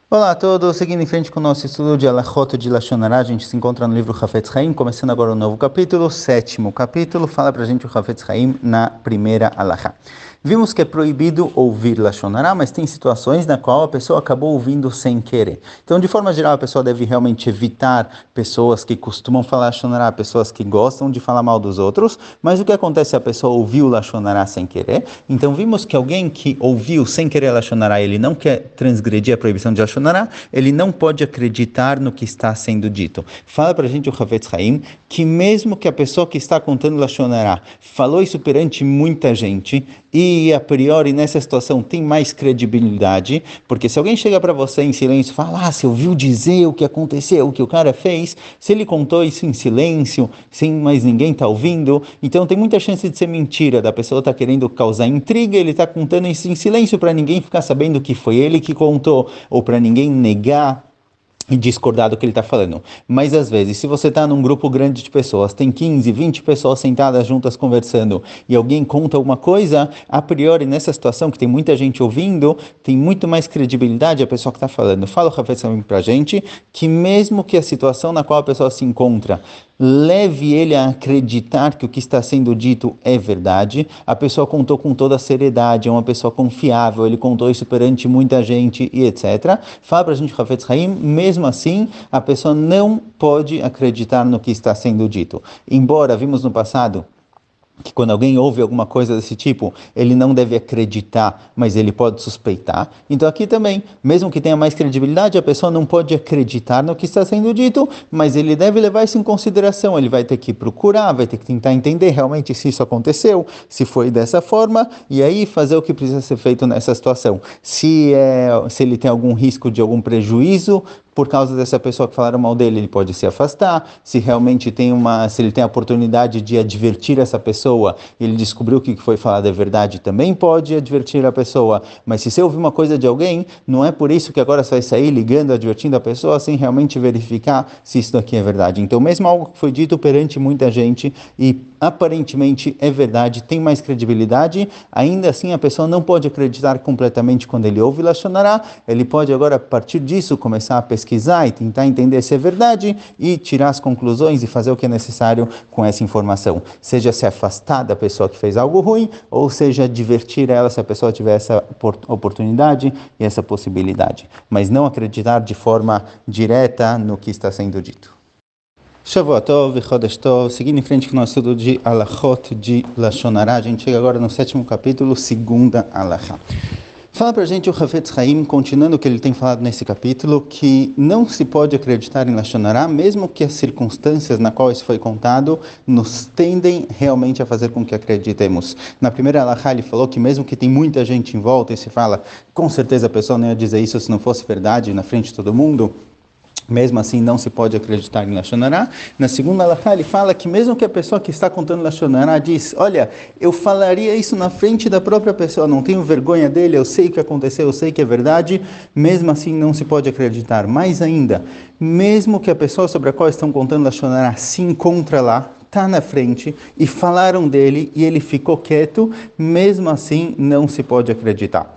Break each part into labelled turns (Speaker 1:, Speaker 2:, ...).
Speaker 1: Olá a todos, seguindo em frente com o nosso estudo de Alachot de Lashon Hara, a gente se encontra no livro Hafetz Haim, começando agora um novo capítulo, 7º capítulo, fala pra gente o Hafetz Haim na primeira Alachá. Vimos que é proibido ouvir Lashon Hara, mas tem situações na qual a pessoa acabou ouvindo sem querer. Então, de forma geral, a pessoa deve realmente evitar pessoas que costumam falar Lashon Hara, pessoas que gostam de falar mal dos outros, mas o que acontece se a pessoa ouviu Lashon Hara sem querer? Então, vimos que alguém que ouviu sem querer Lashon Hara, ele não quer transgredir a proibição de Lashon Hara, ele não pode acreditar no que está sendo dito. Fala pra gente o Hafetz Haim que mesmo que a pessoa que está contando Lashon Hara falou isso perante muita gente e a priori nessa situação tem mais credibilidade, porque se alguém chega para você em silêncio e fala, você ouviu dizer o que aconteceu, o que o cara fez, se ele contou isso em silêncio, sem mais ninguém tá ouvindo, então tem muita chance de ser mentira, da pessoa tá querendo causar intriga, ele tá contando isso em silêncio para ninguém ficar sabendo que foi ele que contou, ou para ninguém negar e discordar do que ele está falando. Mas às vezes, se você está num grupo grande de pessoas, tem 15, 20 pessoas sentadas juntas conversando e alguém conta alguma coisa, a priori nessa situação que tem muita gente ouvindo, tem muito mais credibilidade a pessoa que está falando. Fala o Hafetz Haim pra gente que mesmo que a situação na qual a pessoa se encontra leve ele a acreditar que o que está sendo dito é verdade, a pessoa contou com toda a seriedade, é uma pessoa confiável, ele contou isso perante muita gente e etc. Fala pra gente o Hafetz Haim, mesmo assim, a pessoa não pode acreditar no que está sendo dito. Embora, vimos no passado, que quando alguém ouve alguma coisa desse tipo, ele não deve acreditar, mas ele pode suspeitar. Então aqui também, mesmo que tenha mais credibilidade, a pessoa não pode acreditar no que está sendo dito, mas ele deve levar isso em consideração, ele vai ter que procurar, vai ter que tentar entender realmente se isso aconteceu, se foi dessa forma, e aí fazer o que precisa ser feito nessa situação. Se ele tem algum risco de algum prejuízo, por causa dessa pessoa que falaram mal dele, ele pode se afastar. Se realmente se ele tem a oportunidade de advertir essa pessoa, ele descobriu que o que foi falado é verdade, também pode advertir a pessoa. Mas se você ouvir uma coisa de alguém, não é por isso que agora você vai sair ligando, advertindo a pessoa, sem realmente verificar se isso daqui é verdade. Então, mesmo algo que foi dito perante muita gente e aparentemente é verdade, tem mais credibilidade, ainda assim a pessoa não pode acreditar completamente quando ele ouve Lashon Hara, ele pode agora, a partir disso, começar a pesquisar e tentar entender se é verdade e tirar as conclusões e fazer o que é necessário com essa informação. Seja se afastar da pessoa que fez algo ruim, ou seja, divertir ela se a pessoa tiver essa oportunidade e essa possibilidade. Mas não acreditar de forma direta no que está sendo dito. Shavua Tov, Chodesh Tov, seguindo em frente com o nosso estudo de Alachot de Lashon Hara, a gente chega agora no 7º capítulo, 2ª Alachá. Fala pra gente o Hafetz Haim, continuando o que ele tem falado nesse capítulo, que não se pode acreditar em Lashon Hara, mesmo que as circunstâncias na qual isso foi contado nos tendem realmente a fazer com que acreditemos. Na primeira Alachá ele falou que mesmo que tem muita gente em volta e se fala, com certeza a pessoa não ia dizer isso se não fosse verdade na frente de todo mundo, mesmo assim não se pode acreditar em Lashon Hara. Na segunda alahá ele fala que mesmo que a pessoa que está contando Lashon Hara diz, olha, eu falaria isso na frente da própria pessoa, não tenho vergonha dele, eu sei o que aconteceu, eu sei que é verdade, mesmo assim não se pode acreditar. Mais ainda, mesmo que a pessoa sobre a qual estão contando Lashon Hara se encontra lá, está na frente e falaram dele e ele ficou quieto, mesmo assim não se pode acreditar.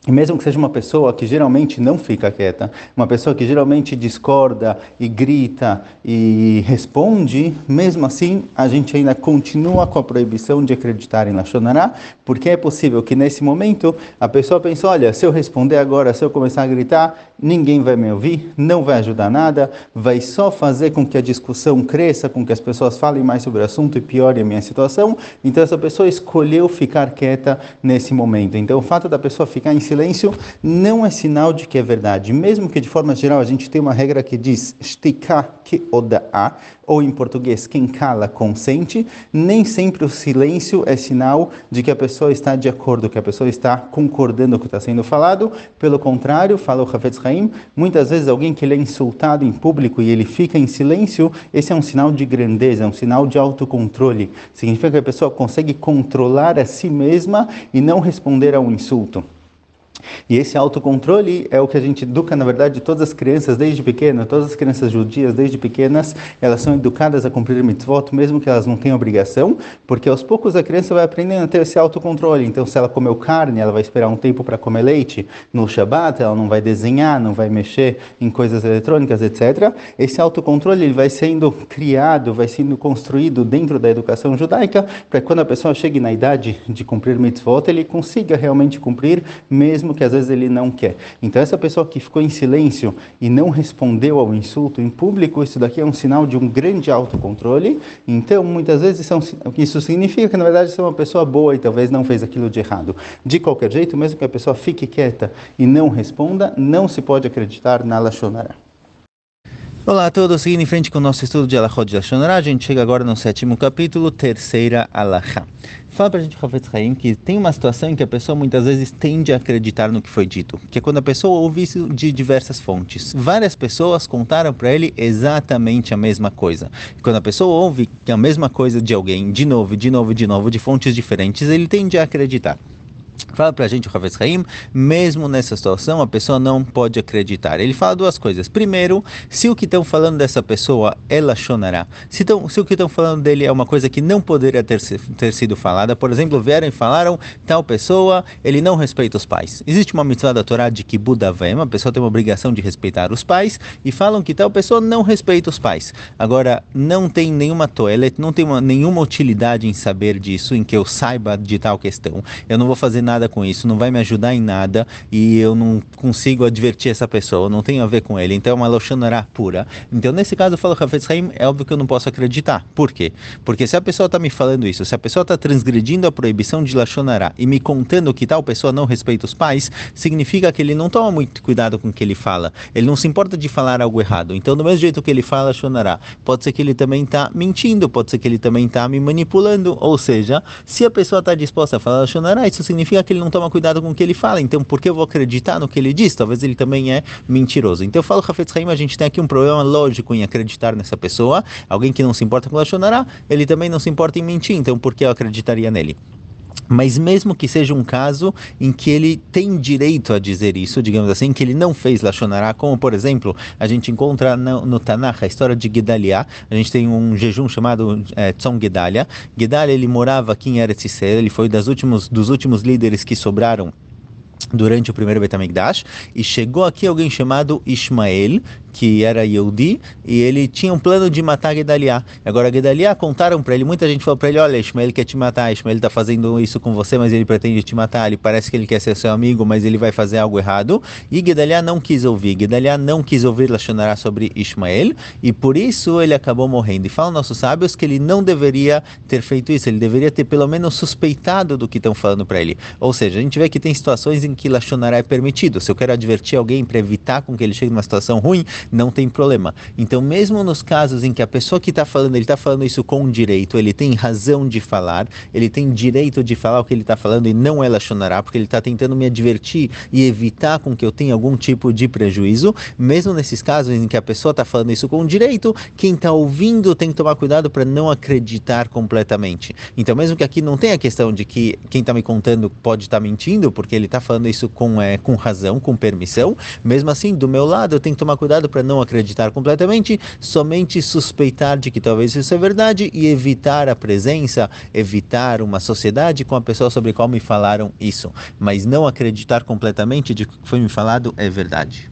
Speaker 1: E mesmo que seja uma pessoa que geralmente não fica quieta, uma pessoa que geralmente discorda e grita e responde, mesmo assim a gente ainda continua com a proibição de acreditar em Lashon Hara, porque é possível que nesse momento a pessoa pense, olha, se eu responder agora, se eu começar a gritar, ninguém vai me ouvir, não vai ajudar nada, vai só fazer com que a discussão cresça, com que as pessoas falem mais sobre o assunto e piore a minha situação. Então essa pessoa escolheu ficar quieta nesse momento. Então o fato da pessoa ficar em silêncio não é sinal de que é verdade, mesmo que de forma geral a gente tem uma regra que diz shtika que oda'a, ou em português, quem cala consente, nem sempre o silêncio é sinal de que a pessoa está de acordo, que a pessoa está concordando com o que está sendo falado. Pelo contrário, fala o Hafetz Haim, muitas vezes alguém que ele é insultado em público e ele fica em silêncio, esse é um sinal de grandeza, é um sinal de autocontrole. Significa que a pessoa consegue controlar a si mesma e não responder a um insulto. E esse autocontrole é o que a gente educa, na verdade, todas as crianças desde pequenas, todas as crianças judias desde pequenas, elas são educadas a cumprir mitzvot, mesmo que elas não tenham obrigação, porque aos poucos a criança vai aprendendo a ter esse autocontrole. Então, se ela comeu carne, ela vai esperar um tempo para comer leite. No Shabat, ela não vai desenhar, não vai mexer em coisas eletrônicas, etc. Esse autocontrole ele vai sendo criado, vai sendo construído dentro da educação judaica, para que quando a pessoa chegue na idade de cumprir mitzvot, ele consiga realmente cumprir, mesmo que às vezes ele não quer. Então essa pessoa que ficou em silêncio e não respondeu ao insulto em público, isso daqui é um sinal de um grande autocontrole. Então muitas vezes isso significa que na verdade você é uma pessoa boa e talvez não fez aquilo de errado. De qualquer jeito, mesmo que a pessoa fique quieta e não responda, não se pode acreditar na Lashon Hara. Olá a todos, seguindo em frente com o nosso estudo de Alachot de Lashon Hara, a gente chega agora no 7º capítulo, terceira Alachá. Fala pra gente, Hafetz Haim, que tem uma situação em que a pessoa muitas vezes tende a acreditar no que foi dito, que é quando a pessoa ouve isso de diversas fontes. Várias pessoas contaram para ele exatamente a mesma coisa. E quando a pessoa ouve a mesma coisa de alguém, de novo, de fontes diferentes, ele tende a acreditar. Fala pra gente o Hafetz Haim, mesmo nessa situação a pessoa não pode acreditar. Ele fala duas coisas. Primeiro, se o que estão falando dessa pessoa é Lashon Hara, se o que estão falando dele é uma coisa que não poderia ter sido falada, por exemplo, vieram e falaram, tal pessoa, ele não respeita os pais. Existe uma mitzvah da Torá de Kibud Avim, a pessoa tem uma obrigação de respeitar os pais, e falam que tal pessoa não respeita os pais. Agora, não tem nenhuma toelet, não tem nenhuma utilidade em saber disso, em que eu saiba de tal questão. Eu não vou fazer nada com isso, não vai me ajudar em nada e eu não consigo advertir essa pessoa, não tem a ver com ele, então é uma Lashon Hara pura. Então nesse caso eu falo Hafetz Haim, é óbvio que eu não posso acreditar. Por quê? Porque se a pessoa está me falando isso, se a pessoa está transgredindo a proibição de Lashon Hara e me contando que tal pessoa não respeita os pais, significa que ele não toma muito cuidado com o que ele fala, ele não se importa de falar algo errado. Então do mesmo jeito que ele fala Lashon Hara, pode ser que ele também está mentindo, pode ser que ele também está me manipulando, ou seja, se a pessoa está disposta a falar Lashon Hara, isso significa que ele não toma cuidado com o que ele fala, então por que eu vou acreditar no que ele diz? Talvez ele também é mentiroso. Então eu falo, Hafetz Haim, a gente tem aqui um problema lógico em acreditar nessa pessoa, alguém que não se importa com Lashon Hara, ele também não se importa em mentir, então por que eu acreditaria nele? Mas mesmo que seja um caso em que ele tem direito a dizer isso, digamos assim, que ele não fez Lashon Hara, como por exemplo, a gente encontra no Tanakh a história de Gedaliah, a gente tem um jejum chamado Tzom Gedalia. Gedalia, ele morava aqui em Eretz Yisrael, ele foi dos últimos líderes que sobraram durante o primeiro Beit HaMikdash, e chegou aqui alguém chamado Ishmael, que era Yehudi, e ele tinha um plano de matar Gedaliah. Agora Gedaliah contaram para ele, muita gente falou para ele, olha, Ishmael quer te matar, Ishmael está fazendo isso com você, mas ele pretende te matar, ele parece que ele quer ser seu amigo, mas ele vai fazer algo errado, e Gedaliah não quis ouvir Lashon Hara sobre Ishmael, e por isso ele acabou morrendo. E falam nossos sábios que ele não deveria ter feito isso, ele deveria ter pelo menos suspeitado do que estão falando para ele. Ou seja, a gente vê que tem situações em que Lashon Hara é permitido. Se eu quero advertir alguém para evitar com que ele chegue numa situação ruim, não tem problema. Então, mesmo nos casos em que a pessoa que está falando, ele está falando isso com direito, ele tem razão de falar, ele tem direito de falar o que ele está falando e não é Lashon Hara, porque ele está tentando me advertir e evitar com que eu tenha algum tipo de prejuízo, mesmo nesses casos em que a pessoa está falando isso com direito, quem está ouvindo tem que tomar cuidado para não acreditar completamente. Então, mesmo que aqui não tenha a questão de que quem está me contando pode estar mentindo, porque ele está falando isso com razão, com permissão, mesmo assim, do meu lado, eu tenho que tomar cuidado para não acreditar completamente, somente suspeitar de que talvez isso é verdade e evitar a presença, evitar uma sociedade com a pessoa sobre a qual me falaram isso, mas não acreditar completamente de que foi me falado é verdade.